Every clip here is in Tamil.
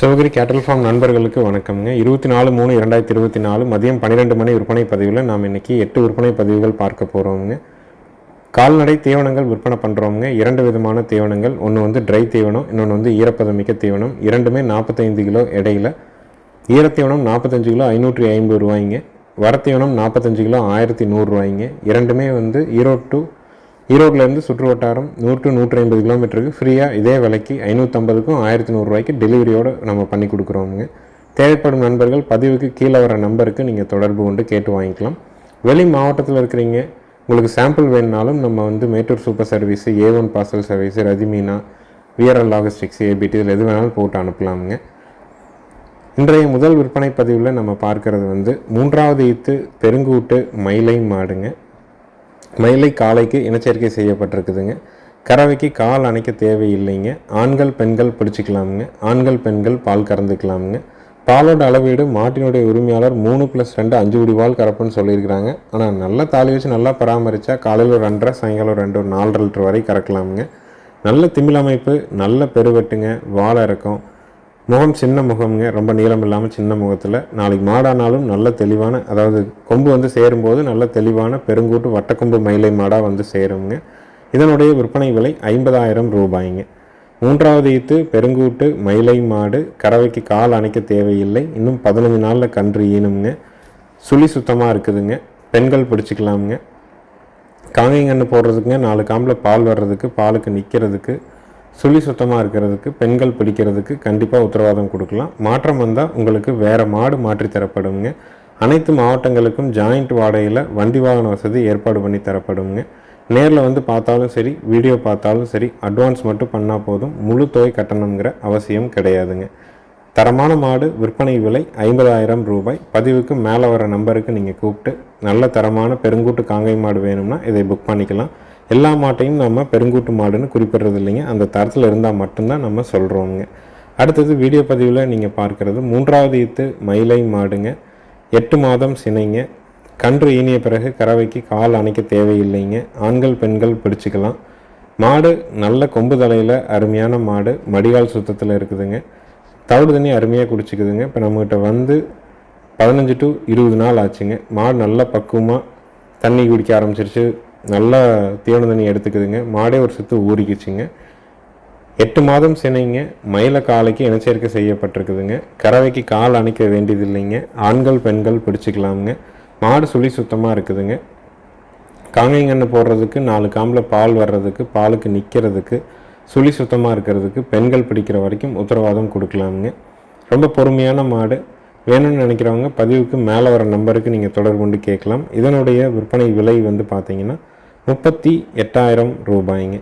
சிவகிரி கேட்டல் ஃபார்ம் நண்பர்களுக்கு வணக்கம்ங்க. 24/3/2024 மதியம் 12 மணி விற்பனை பதிவில் நாம் இன்றைக்கி 8 விற்பனை பதிவுகள் பார்க்க போகிறோங்க. கால்நடை தீவனங்கள் விற்பனை பண்ணுறோங்க. 2 விதமான தீவனங்கள், ஒன்று வந்து ட்ரை தீவனம், இன்னொன்று வந்து ஈரப்பதமிக்க தீவனம். இரண்டுமே 45 கிலோ எடையில். ஈரத்தீவனம் 45 கிலோ 550 ரூபாய்ங்க. வரத்தீவனம் 45 கிலோ 1100 ரூபாய்ங்க. இரண்டுமே வந்து ஈரோட்டிலேருந்து சுற்று வட்டாரம் 100 to 150 கிலோமீட்டருக்கு ஃப்ரீயாக இதே விலைக்கு 550க்கும் 1100 ரூபாய்க்கு டெலிவரியோடு நம்ம பண்ணி கொடுக்குறோங்க. தேவைப்படும் நண்பர்கள் பதிவுக்கு கீழே வர நம்பருக்கு நீங்கள் தொடர்பு கொண்டு கேட்டு வாங்கிக்கலாம். வெளி மாவட்டத்தில் இருக்கிறீங்க, உங்களுக்கு சாம்பிள் வேணுனாலும் நம்ம வந்து Mettur super service, A1 parcel service, Rathimeena, VRL logistics, ABT இதில் எது வேணாலும் போட்டு அனுப்பலாமுங்க. இன்றைய முதல் விற்பனை பதிவில் நம்ம பார்க்குறது வந்து 3வது ஈத்து பெருங்கூட்டு மயிலை மாடுங்க. மயிலை காலைக்கு இனச்சேர்க்கை செய்யப்பட்டிருக்குதுங்க. கறவைக்கு கால் அணைக்க தேவையில்லைங்க. ஆண்கள் பெண்கள் பிடிச்சிக்கலாமுங்க. ஆண்கள் பெண்கள் பால் கறந்துக்கலாமுங்க. பாலோட அளவீடு மாட்டினுடைய உரிமையாளர் 3+2 5 குடி பால் கறப்புன்னு சொல்லியிருக்கிறாங்க. ஆனால் நல்லா தாலி வச்சு நல்லா பராமரித்தா காலையில் ஒரு 2.5, சாயங்காலம் 2, 4 லிட்டர் வரை கறக்கலாமுங்க. நல்ல திமிழ் அமைப்பு, நல்ல பெருவெட்டுங்க, வாழை இறக்கம், முகம் சின்ன முகம்ங்க, ரொம்ப நீளம் இல்லாமல் சின்ன முகத்தில். நாளைக்கு மாடானாலும் நல்ல தெளிவான, அதாவது கொம்பு வந்து சேரும்போது நல்ல தெளிவான பெருங்கூட்டு வட்டக்கொம்பு மயிலை மாடாக வந்து சேருங்க. இதனுடைய விற்பனை விலை 50,000 ரூபாய்ங்க. 3வது ஈத்து பெருங்கூட்டு மயிலை மாடு. கறவைக்கு கால் அணைக்க தேவையில்லை. இன்னும் 15 நாளில் கன்று ஈனுங்க. சுழி சுத்தமாக இருக்குதுங்க. பெண்கள் பிடிச்சிக்கலாமுங்க. காங்கைங்கன்று போடுறதுக்குங்க, 4 காம்பில் பால் வர்றதுக்கு, பாலுக்கு நிற்கிறதுக்கு, சுழி சுத்தமாக இருக்கிறதுக்கு, பெண்கள் பிடிக்கிறதுக்கு கண்டிப்பாக உத்தரவாதம் கொடுக்கலாம். மாற்றம் வந்தால் உங்களுக்கு வேறு மாடு மாற்றி தரப்படுங்க. அனைத்து மாவட்டங்களுக்கும் ஜாயிண்ட் வாடகையில் வண்டி வாகன வசதி ஏற்பாடு பண்ணி தரப்படுங்க. நேரில் வந்து பார்த்தாலும் சரி, வீடியோ பார்த்தாலும் சரி, அட்வான்ஸ் மட்டும் பண்ணால் போதும். முழு தொகை கட்டணங்கிற அவசியம் கிடையாதுங்க. தரமான மாடு. விற்பனை விலை 50,000 ரூபாய். பதிவுக்கு மேலே வர நம்பருக்கு நீங்கள் கூப்பிட்டு நல்ல தரமான பெருங்கூட்டு காங்கை மாடு வேணும்னா இதை புக் பண்ணிக்கலாம். எல்லா மாட்டையும் நம்ம பெருங்கூட்டு மாடுன்னு குறிப்பிடுறது இல்லைங்க. அந்த தரத்தில் இருந்தால் மட்டும்தான் நம்ம சொல்கிறோங்க. அடுத்தது வீடியோ பதிவில் நீங்கள் பார்க்குறது 3வது ஈத்து மயிலை மாடுங்க. 8 மாதம் சினைங்க. கன்று ஈனிய பிறகு கறவைக்கு கால் அணைக்க தேவையில்லைங்க. ஆண்கள் பெண்கள் பிடிச்சிக்கலாம். மாடு நல்ல கொம்பு தலையில் அருமையான மாடு. மடிகால் சுத்தத்தில் இருக்குதுங்க. தவிடு தண்ணி அருமையாக குடிச்சிக்குதுங்க. இப்போ நம்மகிட்ட வந்து 15 to 20 நாள் ஆச்சுங்க. மாடு நல்லா பக்குவமாக தண்ணி குடிக்க ஆரம்பிச்சிருச்சு. நல்லா தீவன தண்ணி எடுத்துக்குதுங்க. மாடே ஒரு சுற்று ஊறிக்குச்சுங்க. 8 மாதம் சினைங்க. மயில காலைக்கு இனச்சேர்க்கை செய்யப்பட்டிருக்குதுங்க. கறவைக்கு கால் அணைக்க வேண்டியது இல்லைங்க. ஆண்கள் பெண்கள் பிடிச்சிக்கலாமுங்க. மாடு சுழி சுத்தமாக இருக்குதுங்க. காங்கைங்கன்று போடுறதுக்கு, 4 காம்பில் பால் வர்றதுக்கு, பாலுக்கு நிற்கிறதுக்கு, சுழி சுத்தமாக இருக்கிறதுக்கு, பெண்கள் பிடிக்கிற வரைக்கும் உத்தரவாதம் கொடுக்கலாமுங்க. ரொம்ப பொறுமையான மாடு. வேணும்னு நினைக்கிறவங்க பதிவுக்கு மேலே வர நம்பருக்கு நீங்கள் தொடர்பு கொண்டு கேட்கலாம். இதனுடைய விற்பனை விலை வந்து பார்த்தீங்கன்னா 38,000 ரூபாய்ங்க.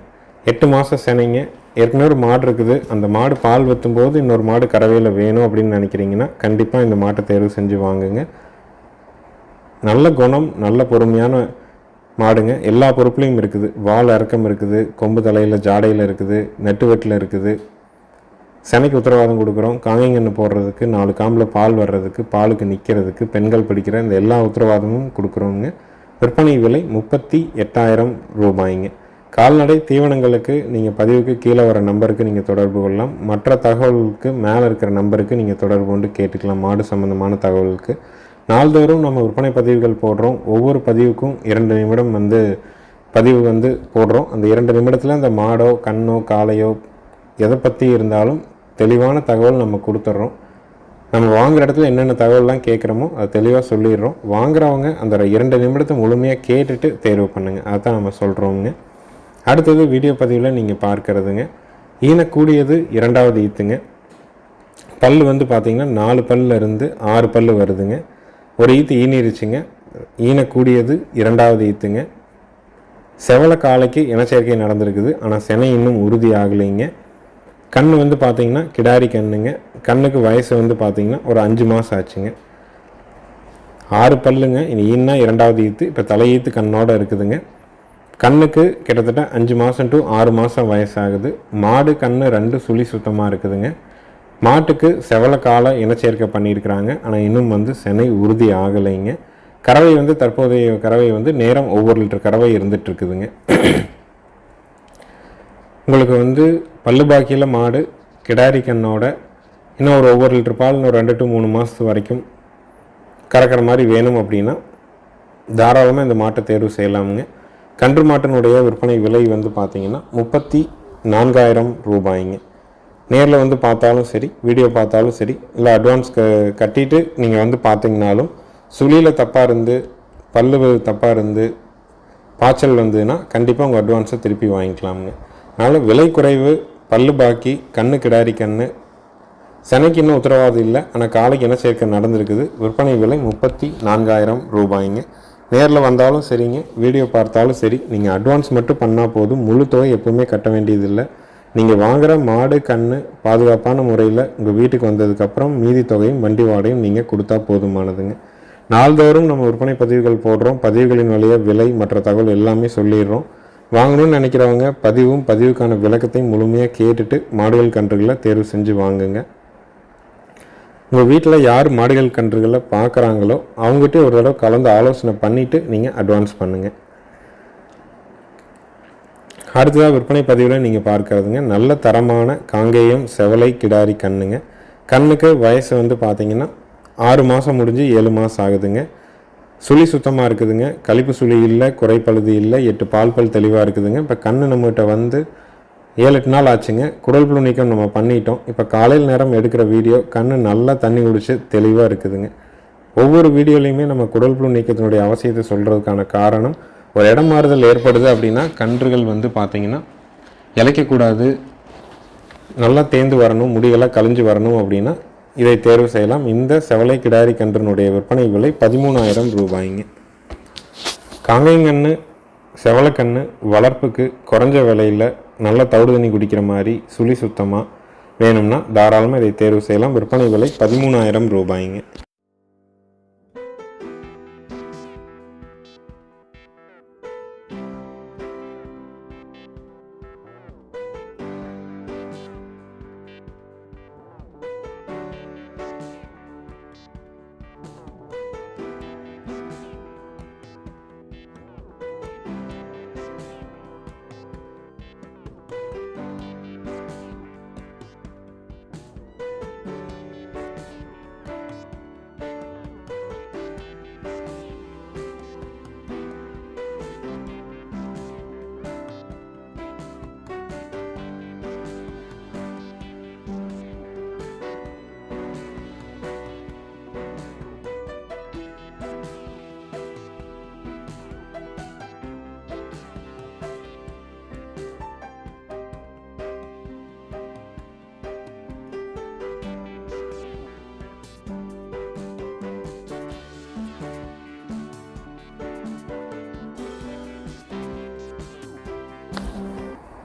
8 மாதம் சினைங்க. ஏற்கனவே ஒரு மாடு இருக்குது. அந்த மாடு பால் வைத்தும்போது இன்னொரு மாடு கறவையில் வேணும் அப்படின்னு நினைக்கிறீங்கன்னா கண்டிப்பாக இந்த மாட்டை தேர்வு செஞ்சு வாங்குங்க. நல்ல குணம், நல்ல பொறுமையான மாடுங்க. எல்லா பொறுப்புலையும் இருக்குது. வால் இறக்கம் இருக்குது, கொம்பு தலையில் ஜாடையில் இருக்குது, நெட்டு வெட்டில் இருக்குது. செனைக்கு உத்தரவாதம் கொடுக்குறோம். காங்கைங்கன்று போடுறதுக்கு, 4 காம்பில் பால் வர்றதுக்கு, பாலுக்கு நிற்கிறதுக்கு, பெண்கள் பிடிக்கிற இந்த எல்லா உத்தரவாதமும் கொடுக்குறோங்க. விற்பனை விலை 38,000 ரூபாய்ங்க. கால்நடை தீவனங்களுக்கு நீங்கள் பதிவுக்கு கீழே வர நம்பருக்கு நீங்கள் தொடர்பு கொள்ளலாம். மற்ற தகவலுக்கு மேலே இருக்கிற நம்பருக்கு நீங்கள் தொடர்பு கொண்டு கேட்டுக்கலாம். மாடு சம்மந்தமான தகவலுக்கு நாள்தோறும் நம்ம விற்பனை பதிவுகள் போடுறோம். ஒவ்வொரு பதிவுக்கும் 2 நிமிடம் வந்து பதிவு வந்து போடுறோம். அந்த 2 நிமிடத்தில் அந்த மாடோ கண்ணோ காளையோ எதை பற்றி இருந்தாலும் தெளிவான தகவல் நம்ம கொடுத்துட்றோம். நம்ம வாங்குகிற இடத்துல என்னென்ன தகவல்லாம் கேட்குறோமோ அதை தெளிவாக சொல்லிடுறோம். வாங்குறவங்க அந்த 2 நிமிடத்தை முழுமையாக கேட்டுட்டு தேர்வு பண்ணுங்கள். அதுதான் நம்ம சொல்கிறோங்க. அடுத்தது வீடியோ பதிவில் நீங்கள் பார்க்குறதுங்க, ஈனக்கூடியது 2வது ஈத்துங்க. பல் வந்து பார்த்திங்கன்னா 4 பல்லில் இருந்து 6 பல் வருதுங்க. ஒரு ஈத்து ஈனிருச்சுங்க. ஈனக்கூடியது 2வது ஈத்துங்க. செவல காலைக்கு இனச்சேர்க்கை நடந்திருக்குது. ஆனால் செனை இன்னும் உறுதி ஆகலைங்க. கண் வந்து பார்த்திங்கன்னா கிடாரி கண்ணுங்க. கண்ணுக்கு வயசு வந்து பார்த்திங்கன்னா ஒரு 5 மாதம் ஆச்சுங்க. 6 பல்லுங்க. இனி ஈன்னா 2வது ஈத்து. இப்போ தலையீத்து கண்ணோடு இருக்குதுங்க. கண்ணுக்கு கிட்டத்தட்ட 5 மாதம் to 6 மாதம் வயசாகுது. மாடு கண்ணு 2 சுழி சுத்தமாக இருக்குதுங்க. மாட்டுக்கு செவல காலை இனச்சேர்க்கை பண்ணியிருக்கிறாங்க. ஆனால் இன்னும் வந்து செனை உறுதி ஆகலைங்க. கறவை வந்து தற்போதைய கறவை வந்து நேரம் ஒவ்வொரு லிட்டர் கறவை இருந்துகிட்ருக்குதுங்க. உங்களுக்கு வந்து பல்லு பாக்கியில் மாடு கிடாரி கண்ணோட இன்னும் ஒரு ஒவ்வொரு லிட்டர் பால் இன்னும் 2 to 3 மாதத்து வரைக்கும் கறக்கிற மாதிரி வேணும் அப்படின்னா தாராளமாக இந்த மாட்டை தேர்வு செய்யலாமுங்க. கன்று மாட்டினுடைய விற்பனை விலை வந்து பார்த்திங்கன்னா 34,000 ரூபாய்ங்க. நேரில் வந்து பார்த்தாலும் சரி, வீடியோ பார்த்தாலும் சரி, இல்லை அட்வான்ஸ் கட்டிட்டு நீங்கள் வந்து பார்த்தீங்கனாலும் சுழியில் தப்பாக இருந்து பல்லு தப்பாக இருந்து பாய்ச்சல் வந்ததுன்னா கண்டிப்பாக உங்கள் அட்வான்ஸை திருப்பி வாங்கிக்கலாமுங்க. அதனால் விலை குறைவு, பல்லு பாக்கி, கண்ணு கிடாரி கண்ணு, செனைக்கு இன்னும் உத்தரவாதம் இல்லை, ஆனால் காலைக்கு என்ன சேர்க்க நடந்திருக்குது. விற்பனை விலை 34,000 ரூபாய்ங்க. நேரில் வந்தாலும் சரிங்க, வீடியோ பார்த்தாலும் சரி, நீங்கள் அட்வான்ஸ் மட்டும் பண்ணால் போதும். முழு தொகை எப்போவுமே கட்ட வேண்டியதில்லை. நீங்கள் வாங்குகிற மாடு கன்று பாதுகாப்பான முறையில் உங்கள் வீட்டுக்கு வந்ததுக்கப்புறம் மீதி தொகையும் வண்டி வாடகையும் நீங்கள் கொடுத்தா போதுமானதுங்க. நாள்தோறும் நம்ம விற்பனை பதிவுகள் போடுறோம். பதிவுகளின் வழியாக விலை மற்ற தகவல் எல்லாமே சொல்லிடுறோம். வாங்கணும்னு நினைக்கிறவங்க பதிவுக்கான விளக்கத்தையும் முழுமையாக கேட்டுட்டு மாடுகள் கன்றுகளை தேர்வு செஞ்சு வாங்குங்க. உங்கள் வீட்டில் யார் மாடுகள் கன்றுகளை பார்க்குறாங்களோ அவங்ககிட்ட ஒரு தடவை கலந்து ஆலோசனை பண்ணிவிட்டு நீங்கள் அட்வான்ஸ் பண்ணுங்கள். அடுத்ததாக விற்பனை பதிவில் நீங்கள் பார்க்குறதுங்க நல்ல தரமான காங்கேயம் செவலை கிடாரி கண்ணுங்க. கண்ணுக்கு வயசு வந்து பார்த்திங்கன்னா 6 மாதம் முடிஞ்சு 7 மாதம் ஆகுதுங்க. சுழி சுத்தமாக இருக்குதுங்க, கழிப்பு சுழி இல்லை, குறைப்பழுது இல்லை, 8 பால் பல் தெளிவாக இருக்குதுங்க. இப்போ கண்ணு நம்மகிட்ட வந்து 7-8 நாள் ஆச்சுங்க. குடல் புழு நீக்கம் நம்ம பண்ணிட்டோம். இப்போ காலையில் நேரம் எடுக்கிற வீடியோ கண்ணு நல்லா தண்ணி குடிச்சு தெளிவாக இருக்குதுங்க. ஒவ்வொரு வீடியோலையுமே நம்ம குடல் புழு நீக்கத்தினுடைய அவசியத்தை சொல்கிறதுக்கான காரணம், ஒரு இடம் மாறுதல் ஏற்படுது அப்படின்னா கன்றுகள் வந்து பார்த்திங்கன்னா இழைக்கக்கூடாது, நல்லா தேர்ந்து வரணும், முடியெல்லாம் கழிஞ்சு வரணும் அப்படின்னா இதை தேர்வு செய்யலாம். இந்த செவலை கிடாரி கன்றினுடைய விற்பனை விலை 13,000 ரூபாய்ங்க. காங்கைங்கன்று செவலைக்கன்று வளர்ப்புக்கு குறைஞ்ச விலையில் நல்ல தவிடு தண்ணி குடிக்கிற மாதிரி சுழி சுத்தமாக வேணும்னா தாராளமாக இதை தேர்வு செய்யலாம். விற்பனை விலை 13,000 ரூபாய்ங்க.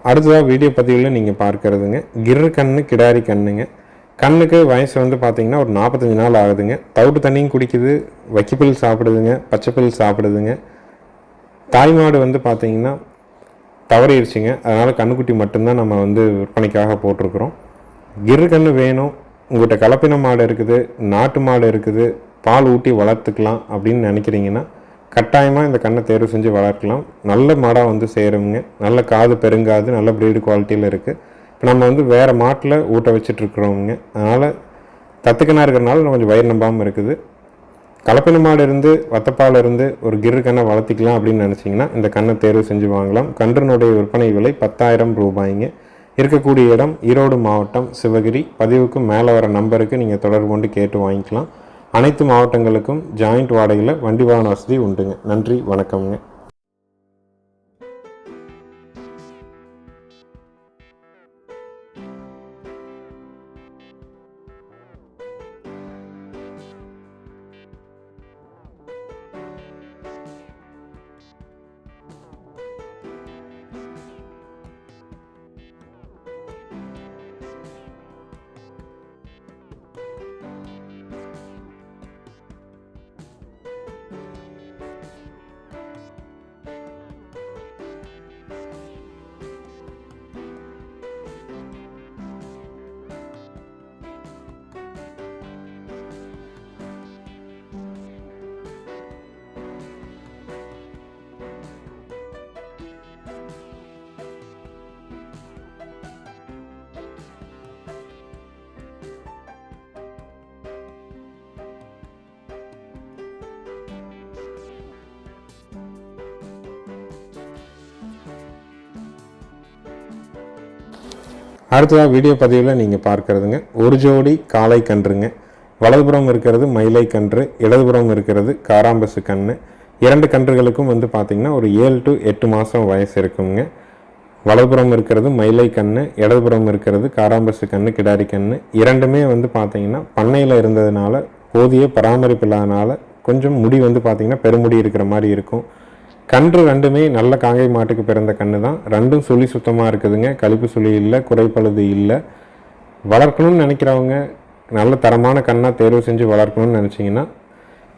அடுத்ததாக வீடியோ பதிவில் நீங்கள் பார்க்குறதுங்க கிர்ரு கண்ணு கிடாரி கண்ணுங்க. கண்ணுக்கு வயசு வந்து பார்த்திங்கன்னா ஒரு 45 நாள் ஆகுதுங்க. தவிட்டு தண்ணியும் குடிக்குது, வைக்கப்புல் சாப்பிடுதுங்க, பச்சைப்புல் சாப்பிடுதுங்க. தாய்மாடு வந்து பார்த்திங்கன்னா தவறிடுச்சுங்க, அதனால் கண்ணுக்குட்டி மட்டும்தான் நம்ம வந்து விற்பனைக்காக போட்டிருக்கிறோம். கிர்ரு கண்ணு வேணும், உங்கள்கிட்ட கலப்பின மாடு இருக்குது, நாட்டு மாடு இருக்குது, பால் ஊட்டி வளர்த்துக்கலாம் அப்படின்னு நினைக்கிறீங்கன்னா கட்டாயமாக இந்த கண்ணை தேர்வு செஞ்சு வளர்க்கலாம். நல்ல மாடாக வந்து சேருங்க, நல்ல காது பெருங்காது, நல்ல ப்ரீடு குவாலிட்டியில் இருக்குது. இப்போ நம்ம வந்து வேறு மாட்டில் ஊட்ட வச்சிட்ருக்குறோங்க, அதனால் தத்துக்கண்ணாக இருக்கிறனால கொஞ்சம் வயிறு நம்பாமல் இருக்குது. கலப்பின மாடு இருந்து வத்தப்பால் இருந்து ஒரு கிர்ரு கண்ணை வளர்த்திக்கலாம் அப்படின்னு நினச்சிங்கன்னா இந்த கண்ணை தேர்வு செஞ்சு வாங்கலாம். கன்றினுடைய விற்பனை விலை 10,000 ரூபாய்ங்க. இருக்கக்கூடிய இடம் ஈரோடு மாவட்டம் சிவகிரி. பதிவுக்கு மேலே வர நம்பருக்கு நீங்கள் தொடர்பு கொண்டு கேட்டு வாங்கிக்கலாம். அனைத்து மாவட்டங்களுக்கும் ஜாயிண்ட் வாடகையில் வண்டி வாகன வசதி உண்டுங்க. நன்றி, வணக்கம்ங்க. அடுத்ததாக வீடியோ பதிவில் நீங்கள் பார்க்குறதுங்க ஒரு ஜோடி காளை கன்றுங்க. வலதுபுறம் இருக்கிறது மயிலை கன்று, இடதுபுறம் இருக்கிறது காராம்பசு கன்று. 2 கன்றுகளுக்கும் வந்து பார்த்திங்கன்னா ஒரு 7 to 8 மாதம் வயசு இருக்குங்க. வலதுபுறம் இருக்கிறது மயிலை கன்று, இடதுபுறம் இருக்கிறது காராம்பசு கன்று கிடாரி கன்று. 2மே வந்து பார்த்திங்கன்னா பண்ணையில் இருந்ததுனால போதிய பராமரிப்பு இல்லாதனால கொஞ்சம் முடி வந்து பார்த்திங்கன்னா பெருமுடி இருக்கிற மாதிரி இருக்கும். கன்று 2மே நல்ல காங்கை மாட்டுக்கு பிறந்த கன்று தான். 2ம் சுழி சுத்தமாக இருக்குதுங்க. கழிப்பு சுழி இல்லை, குறைப்பழுது இல்லை. வளர்க்கணும்னு நினைக்கிறவங்க நல்ல தரமான கண்ணாக தேர்வு செஞ்சு வளர்க்கணும்னு நினச்சிங்கன்னா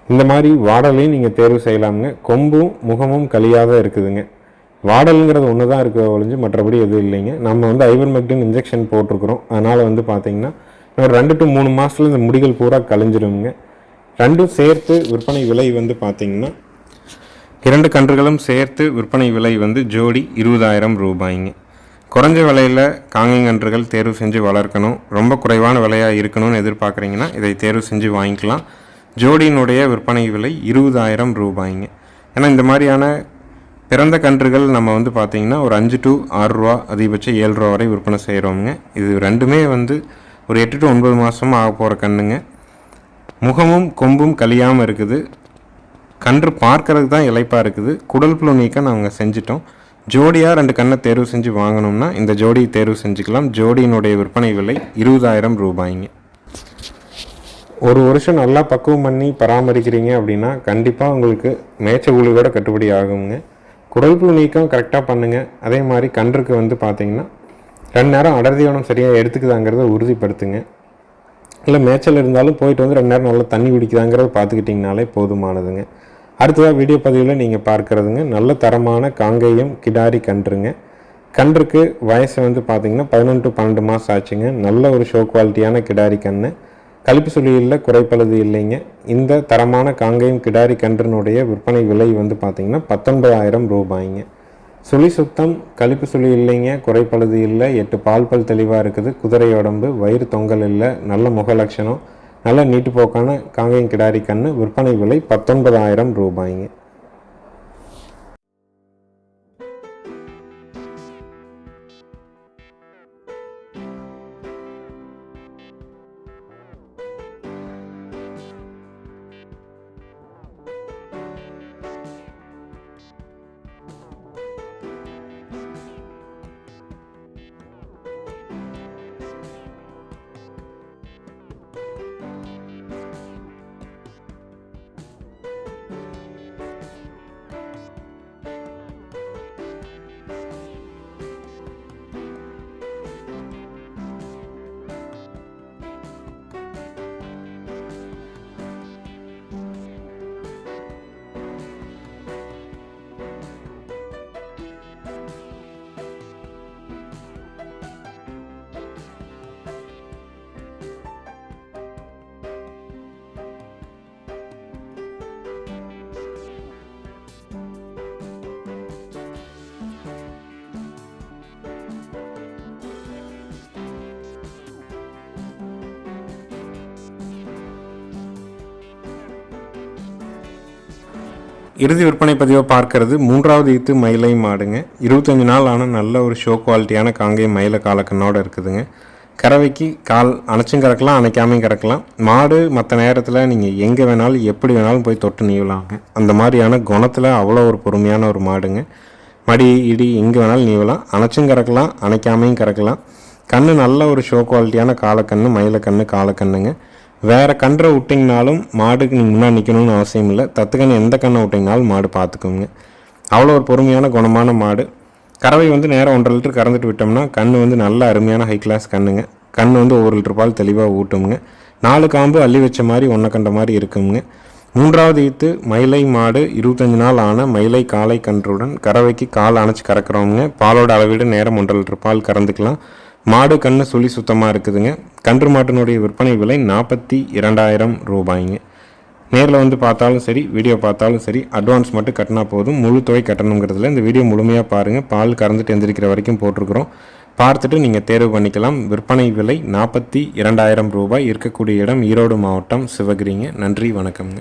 இந்த மாதிரி வாடலையும் நீங்கள் தேர்வு செய்யலாமுங்க. கொம்பும் முகமும் கலியாக இருக்குதுங்க. வாடலுங்கிறது ஒன்று தான் இருக்க ஒழிஞ்சு மற்றபடி எதுவும் இல்லைங்க. நம்ம வந்து ஐவர்மெக்டின் இன்ஜெக்ஷன் போட்டிருக்கிறோம். அதனால் வந்து பார்த்திங்கன்னா ஒரு 2 to 3 மாதத்தில் இந்த முடிகள் பூரா கழிஞ்சிருங்க. 2ம் சேர்த்து விற்பனை விலை வந்து பார்த்திங்கன்னா 2 கன்றுகளும் சேர்த்து விற்பனை விலை வந்து ஜோடி 20,000 ரூபாய்ங்க. குறைஞ்ச விலையில் காங்கங்கன்றுகள் தேர்வு செஞ்சு வளர்க்கணும், ரொம்ப குறைவான விலையாக இருக்கணும்னு எதிர்பார்க்குறீங்கன்னா இதை தேர்வு செஞ்சு வாங்கிக்கலாம். ஜோடியினுடைய விற்பனை விலை 20,000 ரூபாய்ங்க. ஏன்னா இந்த மாதிரியான பிறந்த கன்றுகள் நம்ம வந்து பார்த்திங்கன்னா ஒரு 5 to 6 ரூபா, அதிகபட்சம் 7 ரூபா வரை விற்பனை செய்கிறோமுங்க. இது 2மே வந்து ஒரு 8 to 9 மாதமாக ஆக போகிற கன்றுங்க. முகமும் கொம்பும் கலியாமல் இருக்குது. கன்று பார்க்கறதுக்கு தான் இலைப்பாக இருக்குது. குடல் புழு நீக்கம் நாங்கள் செஞ்சிட்டோம். ஜோடியாக 2 கன்றை தேர்வு செஞ்சு வாங்கணும்னா இந்த ஜோடியை தேர்வு செஞ்சுக்கலாம். ஜோடியினுடைய விற்பனை விலை 20,000 ரூபாய்ங்க. ஒரு வருஷம் நல்லா பக்குவம் பண்ணி பராமரிக்கிறீங்க அப்படின்னா கண்டிப்பாக உங்களுக்கு மேய்ச்ச கூலியோட கட்டுப்படி ஆகுங்க. குடல் புழு நீக்கம் கரெக்டாக பண்ணுங்கள். அதே மாதிரி கன்றுக்கு வந்து பார்த்திங்கன்னா 2 நேரம் அடர் தீவனம் சரியாக எடுத்துக்குதாங்கிறத உறுதிப்படுத்துங்க. இல்லை மேய்ச்சல் இருந்தாலும் போயிட்டு வந்து 2 நேரம் நல்லா தண்ணி குடிக்குதாங்கிறத பார்த்துக்கிட்டிங்கனாலே போதுமானதுங்க. அடுத்ததாக வீடியோ பதிவில் நீங்கள் பார்க்குறதுங்க நல்ல தரமான காங்கேயம் கிடாரி கன்றுங்க. கன்றுக்கு வயசு வந்து பார்த்திங்கன்னா 11 to 12 மாதம் ஆச்சுங்க. நல்ல ஒரு ஷோ குவாலிட்டியான கிடாரி கன்று, கழிப்பு சுழி இல்லை, குறைப்பழுது இல்லைங்க. இந்த தரமான காங்கேயம் கிடாரி கன்றினுடைய விற்பனை விலை வந்து பார்த்திங்கன்னா 19,000 ரூபாய்ங்க. சுழி சுத்தம், கழிப்பு சுழி இல்லைங்க, குறைப்பழுது இல்லை, 8 பால் தெளிவாக இருக்குது, குதிரை உடம்பு, வயிறு தொங்கல் இல்லை, நல்ல முக லட்சணம், நல்ல நீட்டு போக்கான காங்கேயம் கிடாரி கன்று. விற்பனை விலை 19,000 ரூபாய்ங்க. இறுதி விற்பனை பதிவை பார்க்கறது 3வது ஈத்து மயிலை மாடுங்க. 25 நாள் ஆன நல்ல ஒரு ஷோ குவாலிட்டியான காங்கேயம் மயிலை காலக்கண்ணோடு இருக்குதுங்க. கறவைக்கு கால் அணைச்சும் கறக்கலாம், அணைக்காமையும் கறக்கலாம். மாடு மற்ற நேரத்தில் நீங்கள் எங்கே வேணாலும் எப்படி வேணாலும் போய் தொட்டு நீவலாங்க. அந்த மாதிரியான குணத்தில் அவ்வளோ ஒரு பொறுமையான ஒரு மாடுங்க. மடி இடி எங்கே வேணாலும் நீவலாம், அணைச்சும் கறக்கலாம், அணைக்காமையும் கறக்கலாம். கன்று நல்ல ஒரு ஷோ குவாலிட்டியான காலக்கண்ணு, மயிலை கன்று, காலக்கண்ணுங்க. வேறு கன்றை விட்டிங்கனாலும் மாடுக்கு நீங்கள் முன்னாடி நிற்கணும்னு அவசியம் இல்லை. தத்துக்கன்று எந்த கண்ணை விட்டிங்கனாலும் மாடு பார்த்துக்குங்க. அவ்வளோ ஒரு பொறுமையான குணமான மாடு. கறவை வந்து நேரம் 1.5 லிட்டர் கறந்துட்டு விட்டோம்னா கன்று வந்து நல்ல அருமையான ஹை கிளாஸ் கண்ணுங்க. கன்று வந்து 1 லிட்டர் பால் தெளிவாக ஊட்டுங்க. 4 காம்பு அள்ளி வச்ச மாதிரி ஒன்றை கண்ட மாதிரி இருக்குங்க. 3வது ஈத்து மயிலை மாடு 25 நாள் ஆன மயிலை காளை கன்றுடன் கறவைக்கு கால் அணைச்சி கறக்கிறவங்க பாலோட அளவீடு நேரம் 1.5 லிட்டர் பால் கறந்துக்கலாம். மாடு கன்று சுழி சுத்தமாக இருக்குதுங்க. கன்று மாட்டினுடைய விற்பனை விலை 42,000 ரூபாய்ங்க. நேரில் வந்து பார்த்தாலும் சரி, வீடியோ பார்த்தாலும் சரி, அட்வான்ஸ் மட்டும் கட்டினா போதும். முழு தொகை கட்டணுங்கிறதுல இந்த வீடியோ முழுமையாக பாருங்கள். பால் கறந்துட்டு எந்திரிக்கிற வரைக்கும் போட்டிருக்கிறோம். பார்த்துட்டு நீங்கள் தேர்வு பண்ணிக்கலாம். விற்பனை விலை 42,000 ரூபாய். இருக்கக்கூடிய இடம் ஈரோடு மாவட்டம், சிவகிரிங்க. நன்றி, வணக்கம்ங்க.